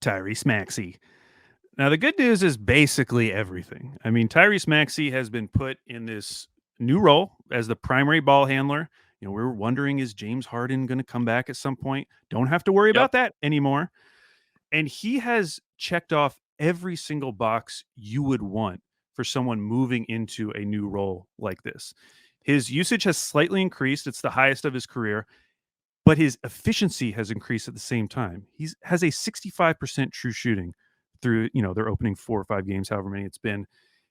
Tyrese Maxey. Now, the good news is basically everything. I mean, Tyrese Maxey has been put in this new role as the primary ball handler. We were wondering, is James Harden going to come back at some point? Don't have to worry Yep. about that anymore. And he has checked off every single box you would want for someone moving into a new role like this. His usage has slightly increased. It's the highest of his career, but his efficiency has increased at the same time. He has a 65% true shooting through, their opening 4 or 5 games, however many it's been.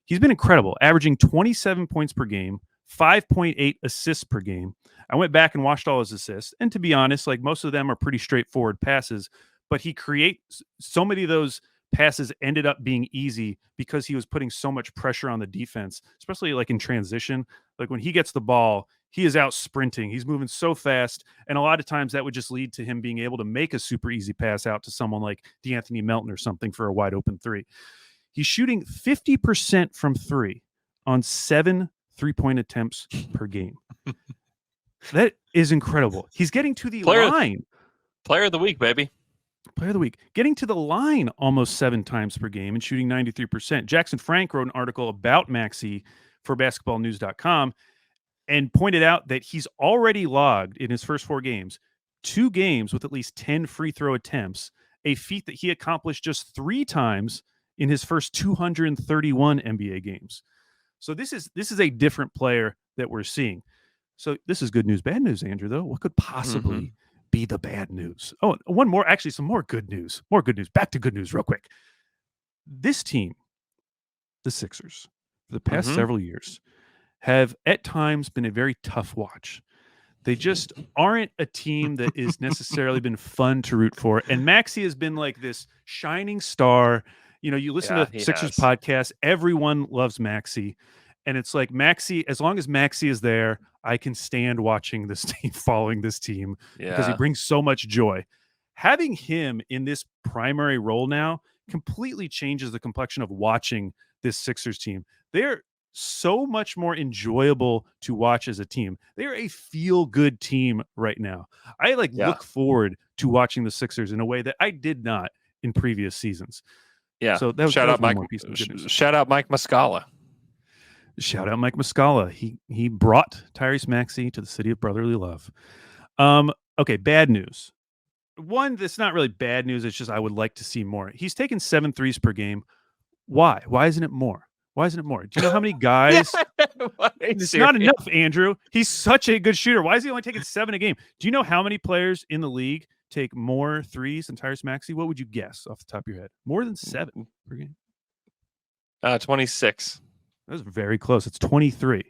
He's been incredible, averaging 27 points per game, 5.8 assists per game. I went back and watched all his assists, and to be honest, like most of them are pretty straightforward passes, but he creates so many of those passes ended up being easy because he was putting so much pressure on the defense, especially like in transition. Like when he gets the ball, he is out sprinting. He's moving so fast. And a lot of times that would just lead to him being able to make a super easy pass out to someone like DeAnthony Melton or something for a wide open three. He's shooting 50% from three on 7 3-point attempts per game. That is incredible. He's getting to the line. Player of the week, baby. Player of the week. Getting to the line almost 7 times per game and shooting 93%. Jackson Frank wrote an article about Maxey for basketballnews.com and pointed out that he's already logged in his first 4 games 2 games with at least 10 free throw attempts, a feat that he accomplished just 3 times in his first 231 NBA games. So this is a different player that we're seeing. So this is good news. Bad news, Andrew, though. What could possibly be the bad news? Oh, one more. Actually, some more good news. More good news. Back to good news real quick. This team, the Sixers, for the past several years, have at times been a very tough watch. They just aren't a team that is necessarily been fun to root for. And Maxey has been like this shining star. You listen to Sixers podcasts, everyone loves Maxey. And it's like Maxey, as long as Maxey is there, I can stand watching this team, following this team, because he brings so much joy. Having him in this primary role now completely changes the complexion of watching this Sixers team. They're so much more enjoyable to watch as a team. They're a feel-good team right now. I look forward to watching the Sixers in a way that I did not in previous seasons. Yeah. So that was, shout out Mike. Shout out Mike Muscala. Shout out Mike Muscala. He brought Tyrese Maxey to the city of brotherly love. Okay, bad news. One that's not really bad news. It's just I would like to see more. He's taken 7 threes per game. Why? Why isn't it more? Why isn't it more? Do you know how many guys? It's not enough, Andrew. He's such a good shooter. Why is he only taking 7 a game? Do you know how many players in the league take more threes than Tyrese Maxey? What would you guess off the top of your head? More than 7 per game? 26. That was very close. It's 23.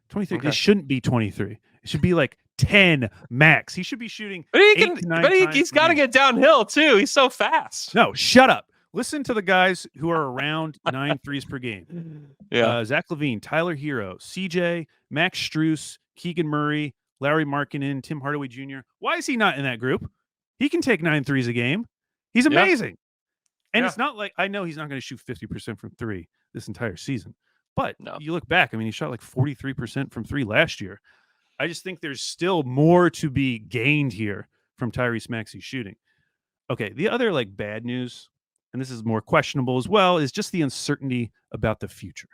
23. Okay. It shouldn't be 23. It should be like 10 max. He should be shooting. But he's got to get downhill too. He's so fast. No, shut up. Listen to the guys who are around 9 threes per game. Yeah. Zach LaVine, Tyler Hero, CJ, Max Strus, Keegan Murray, Larry Markkinen, Tim Hardaway Jr. Why is he not in that group? He can take 9 threes a game. He's amazing. And it's not like, I know he's not going to shoot 50% from 3 this entire season. But you look back, I mean, he shot like 43% from 3 last year. I just think there's still more to be gained here from Tyrese Maxey shooting. Okay, the other bad news, and this is more questionable as well, is just the uncertainty about the future.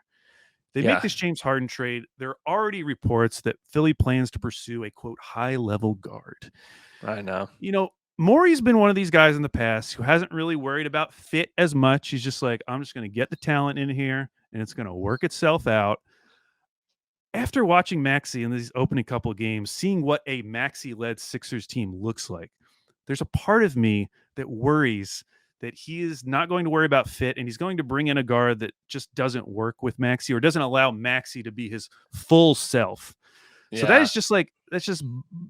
They make this James Harden trade. There are already reports that Philly plans to pursue a, quote, high-level guard. I know. Morey's been one of these guys in the past who hasn't really worried about fit as much. He's just like, I'm just going to get the talent in here, and it's going to work itself out. After watching Maxey in these opening couple of games, seeing what a Maxey-led Sixers team looks like, there's a part of me that worries that he is not going to worry about fit, and he's going to bring in a guard that just doesn't work with Maxey or doesn't allow Maxey to be his full self. Yeah. So that is just that's just,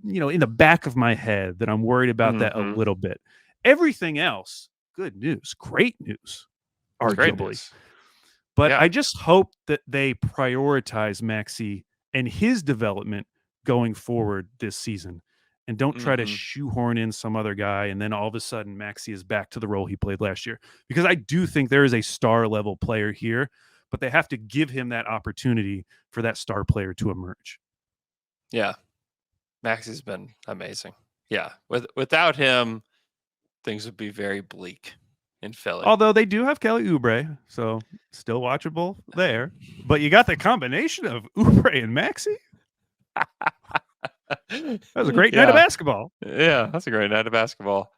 in the back of my head that I'm worried about that a little bit. Everything else, good news, great news, arguably. Great news. But I just hope that they prioritize Maxey and his development going forward this season and don't try to shoehorn in some other guy and then all of a sudden Maxey is back to the role he played last year. Because I do think there is a star level player here, but they have to give him that opportunity for that star player to emerge. Yeah. Maxey's been amazing. Yeah. Without him, things would be very bleak. in Philly. Although they do have Kelly Oubre, so still watchable there. But you got the combination of Oubre and Maxey. That was a great night of basketball. Yeah, that's a great night of basketball.